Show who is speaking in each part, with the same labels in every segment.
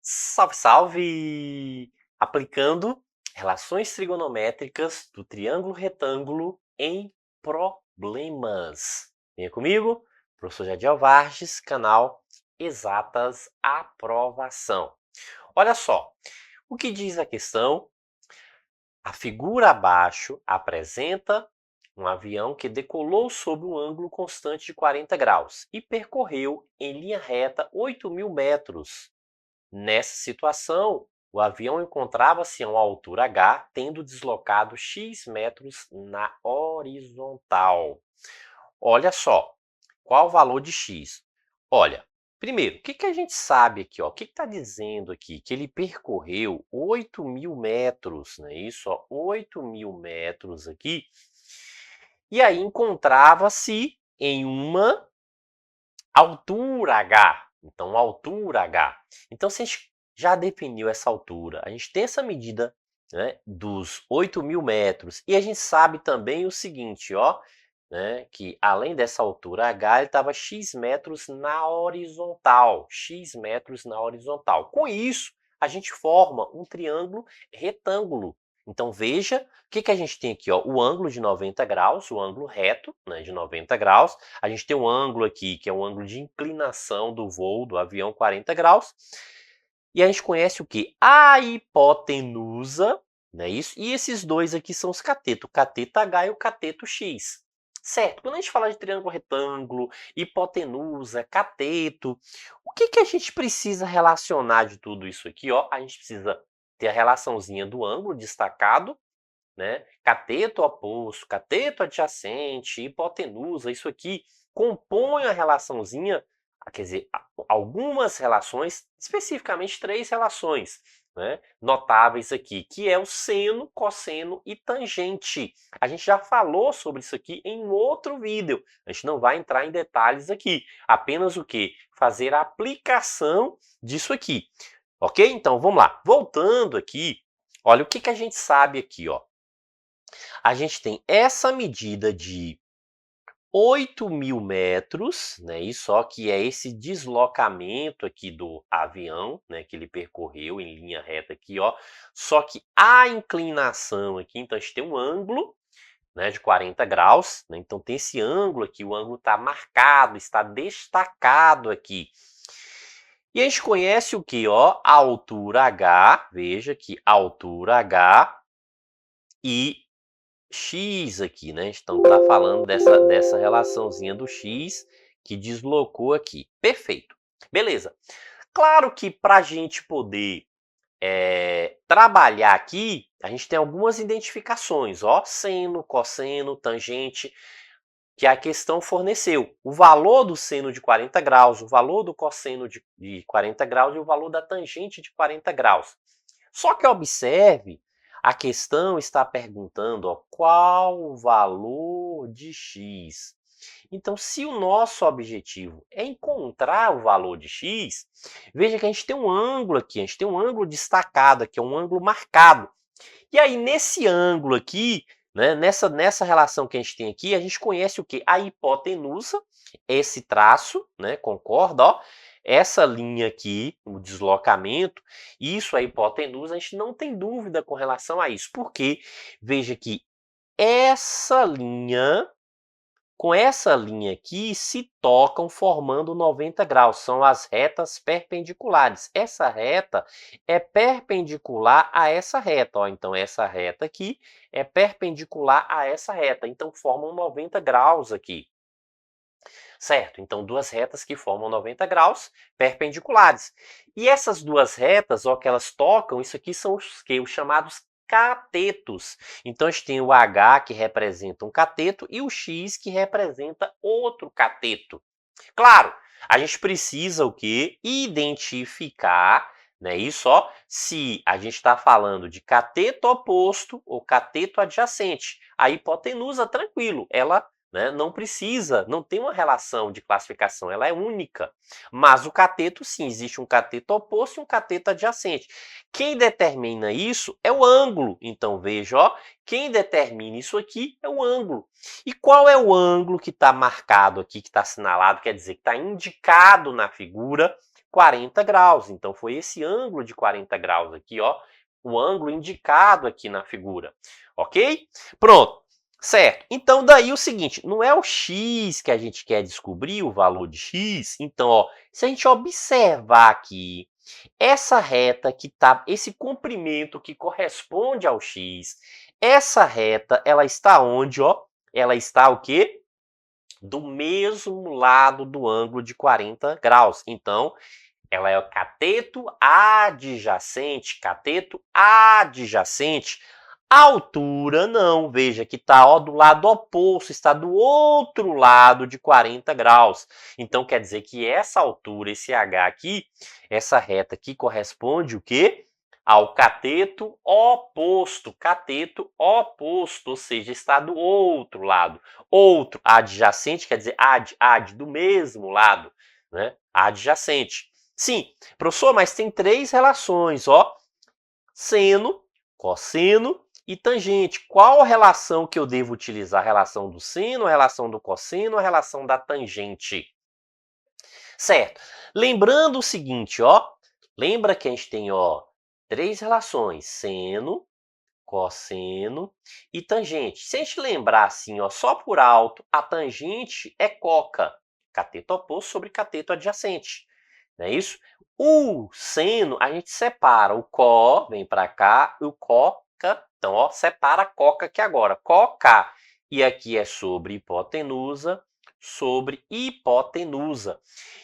Speaker 1: Salve, salve! Aplicando relações trigonométricas do triângulo retângulo em problemas. Venha comigo, professor Jadiel Varges, canal Exatas Aprovação. Olha só, o que diz a questão? A figura abaixo apresenta um avião que decolou sob um ângulo constante de 40 graus e percorreu em linha reta 8.000 metros. Nessa situação, o avião encontrava-se a uma altura h, tendo deslocado x metros na horizontal. Olha só, qual o valor de x? Olha, primeiro, o que a gente sabe aqui? O que está dizendo aqui? Que ele percorreu 8.000 metros, não é isso? 8.000 metros aqui. E aí encontrava-se em uma altura h. Então, altura h. Então, se a gente já definiu essa altura, a gente tem essa medida, né, dos 8.000 metros, e a gente sabe também o seguinte, né, que além dessa altura h, ele estava x metros na horizontal, x metros na horizontal. Com isso, a gente forma um triângulo retângulo. Então, veja, o que a gente tem aqui? O ângulo de 90 graus, o ângulo reto, né, de 90 graus. A gente tem um ângulo aqui, que é um ângulo de inclinação do voo do avião, 40 graus. E a gente conhece o quê? A hipotenusa, não é isso? E esses dois aqui são os catetos, o cateto H e o cateto X. Certo, quando a gente fala de triângulo retângulo, hipotenusa, cateto, o que a gente precisa relacionar de tudo isso aqui? A gente precisa ter a relaçãozinha do ângulo destacado, né? Cateto oposto, cateto adjacente, hipotenusa, isso aqui compõe a relaçãozinha, quer dizer, algumas relações, especificamente 3 relações, né, notáveis aqui, que é o seno, cosseno e tangente. A gente já falou sobre isso aqui em outro vídeo. A gente não vai entrar em detalhes aqui. Apenas o quê? Fazer a aplicação disso aqui. Ok? Então, vamos lá. Voltando aqui, olha o que a gente sabe aqui, A gente tem essa medida de 8.000 metros, né? Isso, que é esse deslocamento aqui do avião, né? Que ele percorreu em linha reta aqui, Só que a inclinação aqui, então a gente tem um ângulo, né? De 40 graus, né? Então tem esse ângulo aqui, o ângulo está marcado, está destacado aqui. E a gente conhece o que, A altura h, veja que altura h e x aqui, né? Então tá falando dessa relaçãozinha do x que deslocou aqui. Perfeito. Beleza. Claro que para a gente poder trabalhar aqui, a gente tem algumas identificações, seno, cosseno, tangente, que a questão forneceu. O valor do seno de 40 graus, o valor do cosseno de 40 graus e o valor da tangente de 40 graus. Só que observe, a questão está perguntando qual o valor de x. Então, se o nosso objetivo é encontrar o valor de x, veja que a gente tem um ângulo aqui, a gente tem um ângulo destacado aqui, um ângulo marcado. E aí, nesse ângulo aqui, né, nessa relação que a gente tem aqui, a gente conhece o quê? A hipotenusa, esse traço, né, concorda? Essa linha aqui, o deslocamento, isso é hipotenusa, a gente não tem dúvida com relação a isso. Porque, veja que essa linha, com essa linha aqui, se tocam formando 90 graus, são as retas perpendiculares. Essa reta é perpendicular a essa reta, então essa reta aqui é perpendicular a essa reta, então formam 90 graus aqui. Certo? Então, duas retas que formam 90 graus perpendiculares. E essas duas retas, que elas tocam, isso aqui são os chamados catetos. Então, a gente tem o H, que representa um cateto, e o X, que representa outro cateto. Claro, a gente precisa o quê? Identificar, né, isso, se a gente está falando de cateto oposto ou cateto adjacente. A hipotenusa, tranquilo, ela, né, não precisa, não tem uma relação de classificação, ela é única. Mas o cateto, sim, existe um cateto oposto e um cateto adjacente. Quem determina isso é o ângulo. Então, veja, quem determina isso aqui é o ângulo. E qual é o ângulo que está marcado aqui, que está assinalado, quer dizer, que está indicado na figura 40 graus. Então, foi esse ângulo de 40 graus aqui, ó, o ângulo indicado aqui na figura, ok? Pronto, certo. Então, daí o seguinte, não é o x que a gente quer descobrir, o valor de x. Então, ó, se a gente observar aqui, essa reta que tá, esse comprimento que corresponde ao x, essa reta, ela está onde, ó? Ela está o quê? Do mesmo lado do ângulo de 40 graus. Então, ela é o cateto adjacente, cateto adjacente. A altura não, veja que está do lado oposto, está do outro lado de 40 graus. Então, quer dizer que essa altura, esse H aqui, essa reta aqui corresponde o quê? Ao cateto oposto, ou seja, está do outro lado. Outro, adjacente, quer dizer ad, do mesmo lado, né? Adjacente. Sim, professor, mas tem três relações, ó. Seno, cosseno e tangente. Qual relação que eu devo utilizar? A relação do seno, a relação do cosseno, a relação da tangente? Certo. Lembrando o seguinte, ó. Lembra que a gente tem, ó, três relações: seno, cosseno e tangente. Se a gente lembrar assim, ó, só por alto, a tangente é coca, cateto oposto sobre cateto adjacente. Não é isso? O seno, a gente separa o có, vem para cá, e o coca. Então, ó, separa a coca aqui agora. Coca. E aqui é sobre hipotenusa, sobre hipotenusa.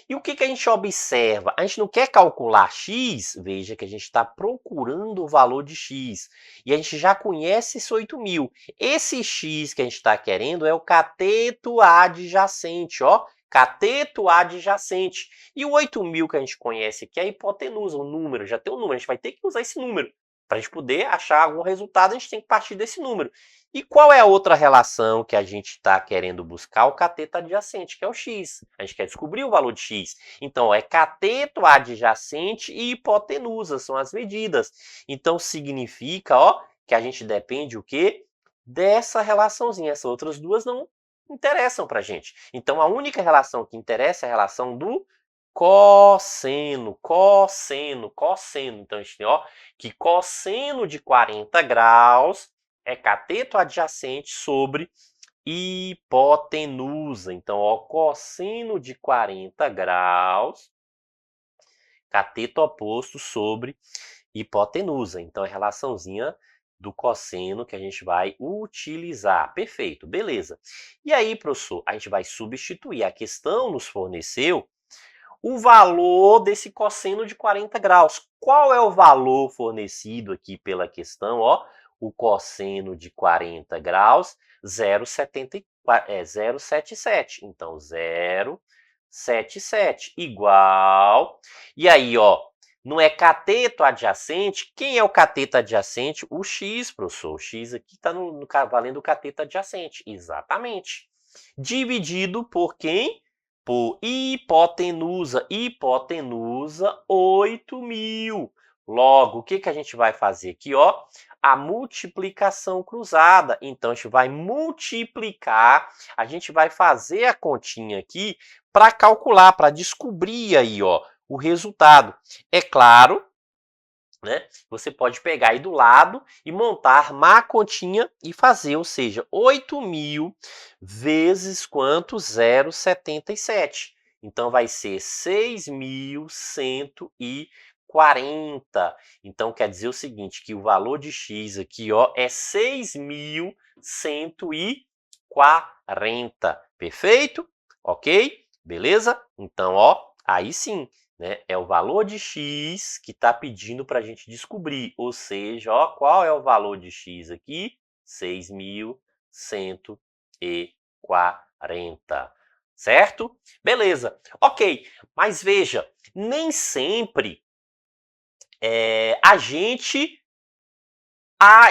Speaker 1: E o que, que a gente observa? A gente não quer calcular x, veja que a gente está procurando o valor de x. E a gente já conhece esse 8.000. Esse x que a gente está querendo é o cateto adjacente, ó. Cateto adjacente. E o 8.000 que a gente conhece aqui é a hipotenusa, o número, já tem um número, a gente vai ter que usar esse número. Para a gente poder achar algum resultado, a gente tem que partir desse número. E qual é a outra relação que a gente está querendo buscar? O cateto adjacente, que é o x. A gente quer descobrir o valor de x. Então, é cateto adjacente e hipotenusa, são as medidas. Então, significa, ó, que a gente depende o quê? Dessa relaçãozinha. Essas outras duas não interessam para a gente. Então, a única relação que interessa é a relação do cosseno, cosseno, cosseno. Então, a gente tem, ó, que cosseno de 40 graus é cateto adjacente sobre hipotenusa. Então, ó, cosseno de 40 graus, cateto oposto sobre hipotenusa. Então, é a relaçãozinha do cosseno que a gente vai utilizar. Perfeito, beleza. E aí, professor, a gente vai substituir. A questão nos forneceu o valor desse cosseno de 40 graus. Qual é o valor fornecido aqui pela questão? Ó, o cosseno de 40 graus, 0,77. Então, 0,77 igual. E aí, ó, não é cateto adjacente? Quem é o cateto adjacente? O x, professor. O x aqui está valendo o cateto adjacente. Exatamente. Dividido por quem? Por hipotenusa. Hipotenusa, 8.000. Logo, o que, que a gente vai fazer aqui? Ó? A multiplicação cruzada. Então, a gente vai multiplicar, a gente vai fazer a continha aqui para calcular, para descobrir aí, ó, o resultado. É claro, né? Você pode pegar aí do lado e montar, armar a continha e fazer, ou seja, 8.000 vezes quanto? 0,77. Então, vai ser 6.140. Então, quer dizer o seguinte, que o valor de x aqui, ó, é 6.140. Perfeito? Ok? Beleza? Então, ó, aí sim, né? É o valor de x que está pedindo para a gente descobrir. Ou seja, ó, qual é o valor de x aqui? 6.140. Certo? Beleza. Ok, mas veja, nem sempre a gente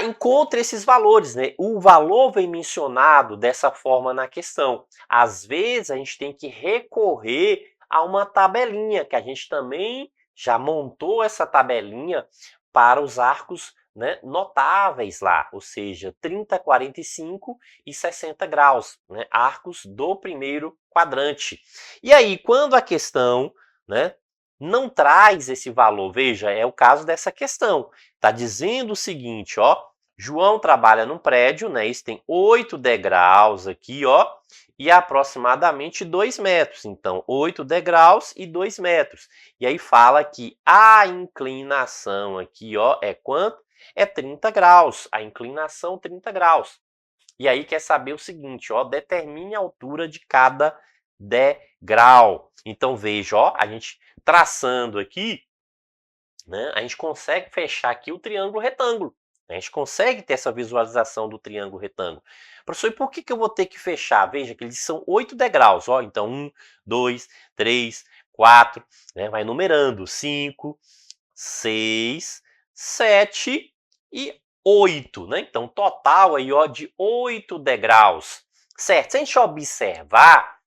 Speaker 1: encontra esses valores, né? O valor vem mencionado dessa forma na questão. Às vezes, a gente tem que recorrer a uma tabelinha, que a gente também já montou essa tabelinha para os arcos, né, notáveis lá, ou seja, 30, 45 e 60 graus, né, arcos do primeiro quadrante. E aí, quando a questão, né, não traz esse valor. Veja, é o caso dessa questão. Está dizendo o seguinte, ó, João trabalha num prédio, né? Isso tem 8 degraus aqui, ó, e aproximadamente 2 metros. Então, 8 degraus e 2 metros. E aí fala que a inclinação aqui, ó, é quanto? É 30 graus. A inclinação 30 graus. E aí quer saber o seguinte, ó, determine a altura de cada degrau. Então veja, ó, a gente traçando aqui, né, a gente consegue fechar aqui o triângulo retângulo. A gente consegue ter essa visualização do triângulo retângulo. Professor, e por que eu vou ter que fechar? Veja que eles são 8 degraus. Ó, então 1, 2, 3, 4, né, vai numerando. 5, 6, 7 e 8, né? Então, total aí, ó, de 8 degraus. Certo? Se a gente observar,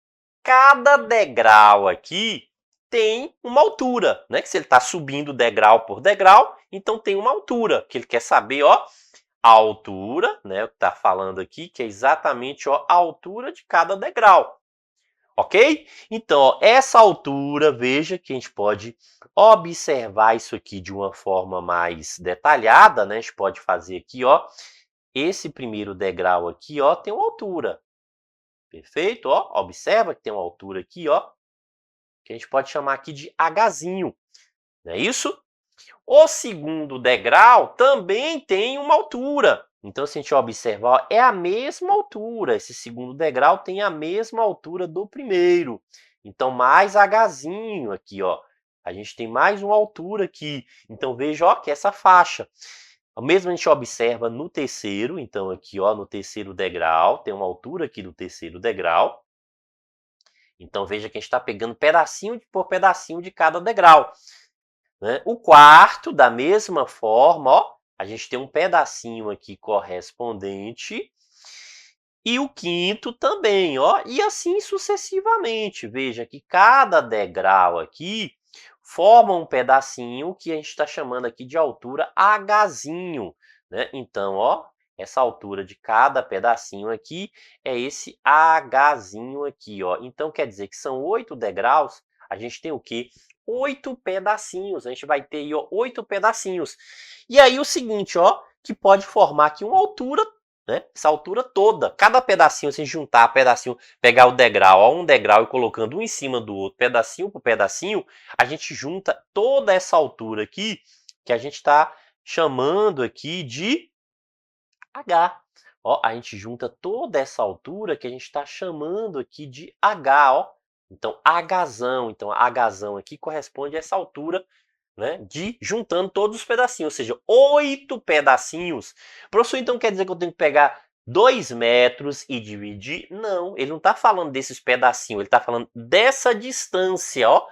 Speaker 1: cada degrau aqui tem uma altura, né? Que se ele está subindo degrau por degrau, então tem uma altura, que ele quer saber, ó, a altura, né? O que está falando aqui, que é exatamente, ó, a altura de cada degrau. Ok? Então, ó, essa altura, veja que a gente pode observar isso aqui de uma forma mais detalhada, né? A gente pode fazer aqui, ó, esse primeiro degrau aqui, ó, tem uma altura. Perfeito? Ó, observa que tem uma altura aqui, ó, que a gente pode chamar aqui de Hzinho. Não é isso? O segundo degrau também tem uma altura. Então, se a gente observar, é a mesma altura. Esse segundo degrau tem a mesma altura do primeiro. Então, mais Hzinho aqui, ó. A gente tem mais uma altura aqui. Então, veja, ó, que essa faixa. O mesmo a gente observa no terceiro. Então, aqui, ó, no terceiro degrau, tem uma altura aqui do terceiro degrau. Então, veja que a gente está pegando pedacinho por pedacinho de cada degrau. Né? O quarto, da mesma forma, ó, a gente tem um pedacinho aqui correspondente. E o quinto também, ó, e assim sucessivamente. Veja que cada degrau aqui forma um pedacinho que a gente está chamando aqui de altura Hzinho, né? Então, ó, essa altura de cada pedacinho aqui é esse Hzinho aqui, ó. Então, quer dizer que são 8 degraus, a gente tem o quê? 8 pedacinhos, a gente vai ter aí, ó, 8 pedacinhos. E aí o seguinte, ó, que pode formar aqui uma altura, né? Essa altura toda. Cada pedacinho, se juntar pedacinho, pegar o degrau, ó, um degrau e colocando um em cima do outro, pedacinho por pedacinho, a gente junta toda essa altura aqui, que a gente está chamando aqui de H. Ó, a gente junta toda essa altura que a gente está chamando aqui de H, ó. Então, Hzão. Então, Hzão aqui corresponde a essa altura, né, de juntando todos os pedacinhos, ou seja, 8 pedacinhos. Professor, então quer dizer que eu tenho que pegar 2 metros e dividir? Não, ele não está falando desses pedacinhos, ele está falando dessa distância, ó.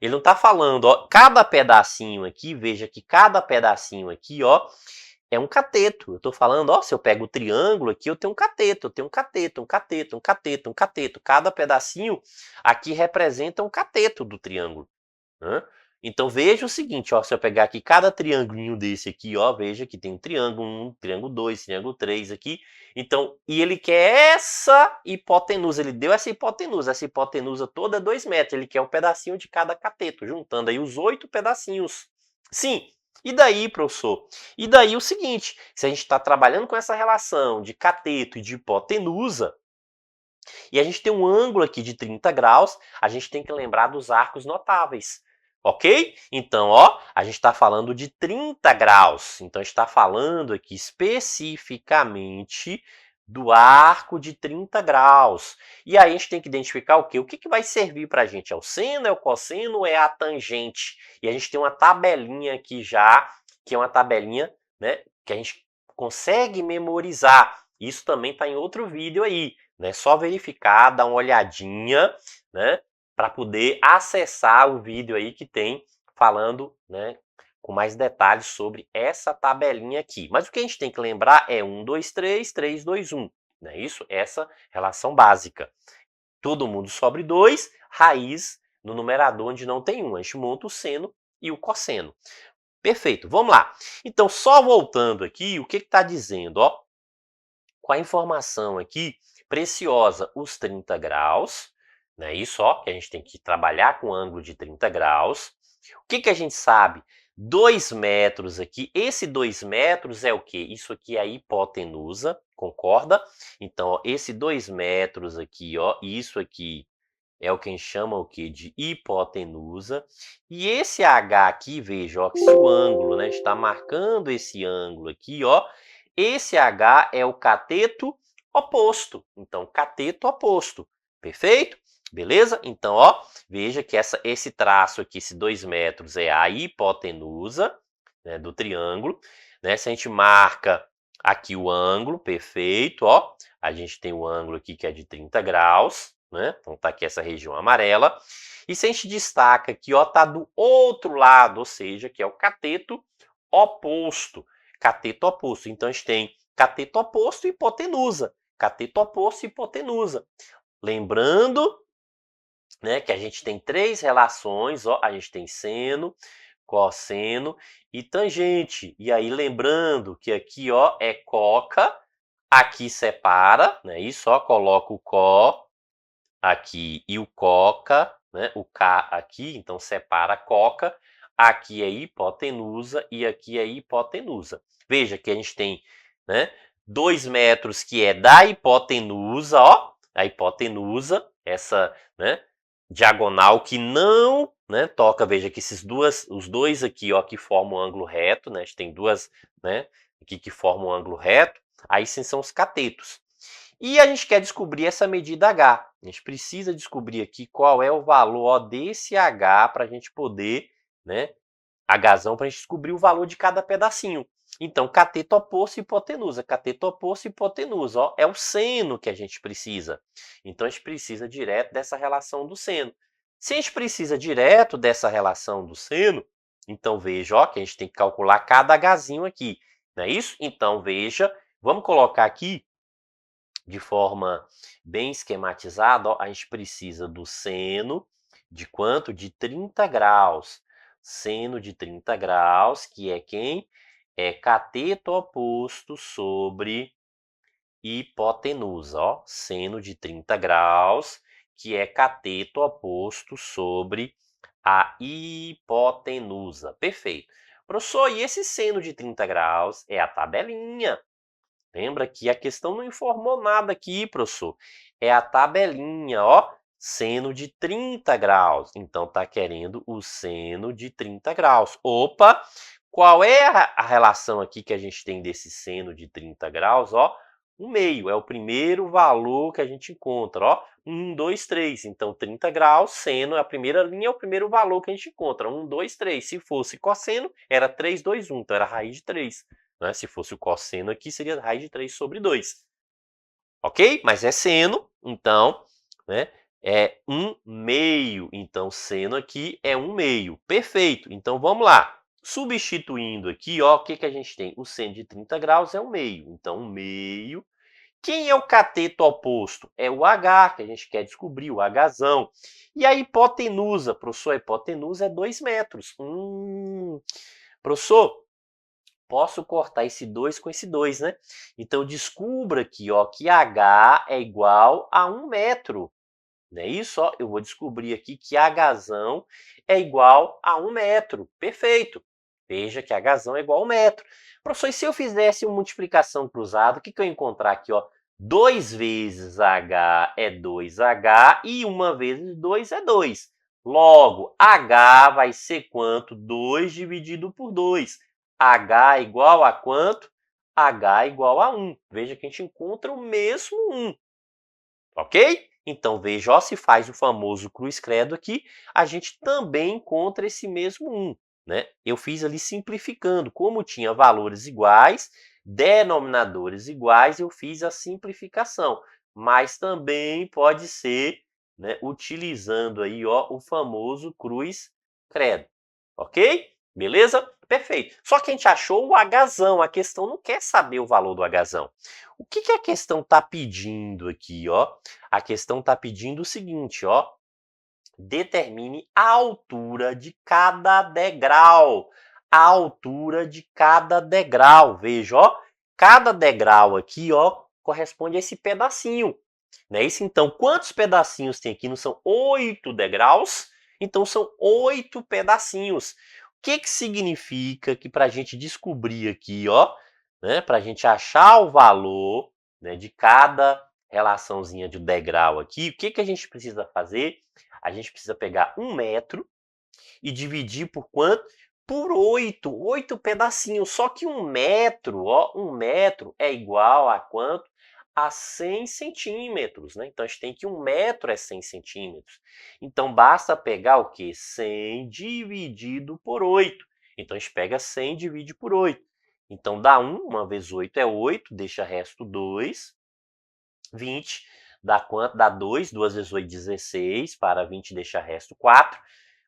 Speaker 1: Ele não está falando, ó, cada pedacinho aqui, veja que cada pedacinho aqui, ó, é um cateto. Eu estou falando, ó, se eu pego o triângulo aqui, eu tenho um cateto, eu tenho um cateto, um cateto, um cateto, um cateto. Cada pedacinho aqui representa um cateto do triângulo, né? Então veja o seguinte, ó, se eu pegar aqui cada triângulo desse aqui, ó, veja que tem um triângulo 1, triângulo 2, triângulo 3 aqui. Então, e ele quer essa hipotenusa, ele deu essa hipotenusa toda é 2 metros, ele quer um pedacinho de cada cateto, juntando aí os 8 pedacinhos. Sim, e daí, professor? E daí o seguinte, se a gente está trabalhando com essa relação de cateto e de hipotenusa, e a gente tem um ângulo aqui de 30 graus, a gente tem que lembrar dos arcos notáveis. Ok? Então, ó, a gente está falando de 30 graus. Então, a gente está falando aqui especificamente do arco de 30 graus. E aí a gente tem que identificar o quê? O que vai servir para a gente? É o seno, é o cosseno ou é a tangente? E a gente tem uma tabelinha aqui já, que é uma tabelinha, né, que a gente consegue memorizar. Isso também está em outro vídeo aí, né? Só verificar, dar uma olhadinha, né, para poder acessar o vídeo aí que tem falando, né, com mais detalhes sobre essa tabelinha aqui. Mas o que a gente tem que lembrar é 1, 2, 3, 3, 2, 1. Não é isso? Essa relação básica. Todo mundo sobre 2, raiz no numerador onde não tem 1. A gente monta o seno e o cosseno. Perfeito, vamos lá. Então, só voltando aqui, o que está dizendo? Ó, com a informação aqui preciosa, os 30 graus, Não é isso, ó, que a gente tem que trabalhar com ângulo de 30 graus. O que a gente sabe? 2 metros aqui. Esse 2 metros é o quê? Isso aqui é a hipotenusa, concorda? Então, ó, esse 2 metros aqui, ó, isso aqui é o que a gente chama o quê? De hipotenusa. E esse H aqui, veja, ó, que se o ângulo, né, está marcando esse ângulo aqui, ó, esse H é o cateto oposto. Então, cateto oposto. Perfeito? Beleza? Então, ó, veja que esse traço aqui, esse 2 metros, é a hipotenusa, né, do triângulo. Né? Se a gente marca aqui o ângulo, perfeito, ó, a gente tem o ângulo aqui que é de 30 graus, né? Então tá aqui essa região amarela. E se a gente destaca aqui, ó, tá do outro lado, ou seja, que é o cateto oposto. Cateto oposto. Então a gente tem cateto oposto e hipotenusa. Cateto oposto e hipotenusa. Lembrando, né, que a gente tem 3 relações, ó, a gente tem seno, cosseno e tangente. E aí lembrando que aqui, ó, é coca, aqui separa, né? Isso, ó, coloca o có aqui e o coca, né? O K aqui, então separa a coca. Aqui é hipotenusa e aqui é hipotenusa. Veja que a gente tem, né, 2 metros que é da hipotenusa, ó, a hipotenusa, essa, né, diagonal que não, né, toca, veja que os dois aqui, ó, que formam um ângulo reto, né, a gente tem duas, né, aqui que formam um ângulo reto, aí sim são os catetos. E a gente quer descobrir essa medida H. A gente precisa descobrir aqui qual é o valor, ó, desse H para a gente poder, né, Hzão, para a gente descobrir o valor de cada pedacinho. Então, cateto oposto e hipotenusa. Cateto oposto e hipotenusa, ó, é o seno que a gente precisa. Então, a gente precisa direto dessa relação do seno. Se a gente precisa direto dessa relação do seno, então veja, ó, que a gente tem que calcular cada Hzinho aqui. Não é isso? Então, veja, vamos colocar aqui de forma bem esquematizada, ó, a gente precisa do seno de quanto? De 30 graus. Seno de 30 graus, que é quem? É cateto oposto sobre hipotenusa. Ó. Seno de 30 graus, que é cateto oposto sobre a hipotenusa. Perfeito. Professor, e esse seno de 30 graus é a tabelinha. Lembra que a questão não informou nada aqui, professor. É a tabelinha, ó, seno de 30 graus. Então, está querendo o seno de 30 graus. Opa, qual é a relação aqui que a gente tem desse seno de 30 graus? Ó, o meio, é o primeiro valor que a gente encontra, ó. 1, 2, 3. Então, 30 graus, seno, a primeira linha é o primeiro valor que a gente encontra. 1, 2, 3. Se fosse cosseno, era 3, 2, 1. Então, era raiz de 3. Né? Se fosse o cosseno aqui, seria raiz de 3 sobre 2. Ok? Mas é seno, então, né, é 1 meio. Então, seno aqui é 1 meio. Perfeito. Então, vamos lá. Substituindo aqui, ó, o que a gente tem? O seno de 30 graus é 1 meio. Então, 1 meio. Quem é o cateto oposto? É o H, que a gente quer descobrir, o Hzão. E a hipotenusa? Professor, a hipotenusa é 2 metros. Professor, posso cortar esse 2 com esse 2, né? Então, descubra aqui, ó, que H é igual a 1 metro. Não é isso? Ó, eu vou descobrir aqui que Hzão é igual a 1 metro. Perfeito. Veja que Hzão é igual a 1 metro. Professor, e se eu fizesse uma multiplicação cruzada, o que eu ia encontrar aqui? Ó? 2 vezes H é 2H e 1 vezes 2 é 2. Logo, H vai ser quanto? 2 dividido por 2. H é igual a quanto? H é igual a 1. Veja que a gente encontra o mesmo 1. Ok? Então, veja, ó, se faz o famoso cruz-credo aqui, a gente também encontra esse mesmo 1. Né? Eu fiz ali simplificando. Como tinha valores iguais, denominadores iguais, eu fiz a simplificação. Mas também pode ser, né, utilizando aí, ó, o famoso cruz-credo. Ok? Beleza? Perfeito. Só que a gente achou o Hzão. A questão não quer saber o valor do Hzão. O que a questão está pedindo aqui, ó? A questão está pedindo o seguinte, ó. Determine a altura de cada degrau. A altura de cada degrau. Veja, ó. Cada degrau aqui, ó, corresponde a esse pedacinho. Não é isso? Então, quantos pedacinhos tem aqui? Não são 8 degraus? Então, são 8 pedacinhos. O que significa que para a gente descobrir aqui, ó, né, para a gente achar o valor, né, de cada relaçãozinha de degrau aqui, o que a gente precisa fazer? A gente precisa pegar 1 metro e dividir por quanto? Por 8, 8 pedacinhos. Só que 1 metro, ó, 1 metro é igual a quanto? A 100 centímetros, né? Então, a gente tem que 1 metro é 100 centímetros. Então, basta pegar o quê? 100 dividido por 8. Então, a gente pega 100 e divide por 8. Então, dá 1 vezes 8 é 8, deixa resto 2. 20 dá quanto? Dá 2, 2 vezes 8, 16, para 20 deixa resto 4.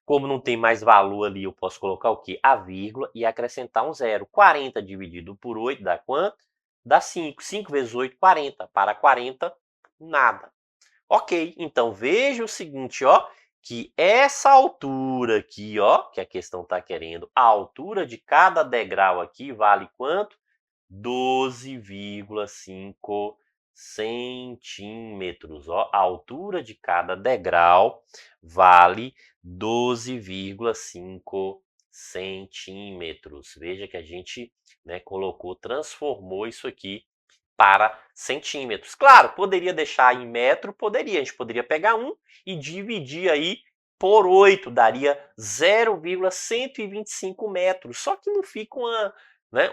Speaker 1: Como não tem mais valor ali, eu posso colocar o quê? A vírgula e acrescentar um zero. 40 dividido por 8 dá quanto? Dá 5. 5 vezes 8, 40. Para 40, nada. Ok, então veja o seguinte, ó, que essa altura aqui, ó, que a questão está querendo, a altura de cada degrau aqui vale quanto? 12,5 centímetros. Ó, a altura de cada degrau vale 12,5 centímetros. Veja que a gente, né, transformou isso aqui para centímetros. Claro, poderia deixar em metro, poderia. A gente poderia pegar 1 e dividir aí por 8, daria 0,125 metros. Só que não fica né,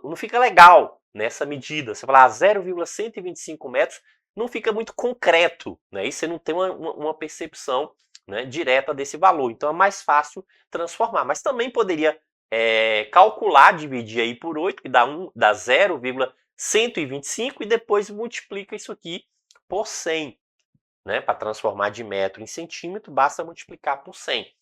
Speaker 1: não fica legal nessa medida. Você falar 0,125 metros não fica muito concreto, né? E você não tem uma percepção, né, direta desse valor. Então é mais fácil transformar. Mas também poderia calcular, dividir aí por 8, que dá 0,125 e depois multiplica isso aqui por 100. Né? Para transformar de metro em centímetro, basta multiplicar por 100.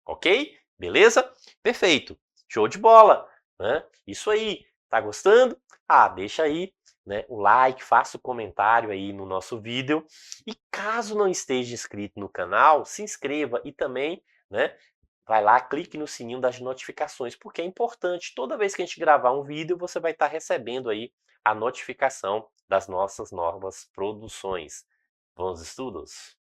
Speaker 1: Ok? Beleza? Perfeito. Show de bola. Né? Isso aí. Tá gostando? Ah, deixa aí, né, o like, faça o comentário aí no nosso vídeo. E caso não esteja inscrito no canal, se inscreva e também, né, vai lá, clique no sininho das notificações, porque é importante. Toda vez que a gente gravar um vídeo, você vai estar recebendo aí a notificação das nossas novas produções. Bons estudos!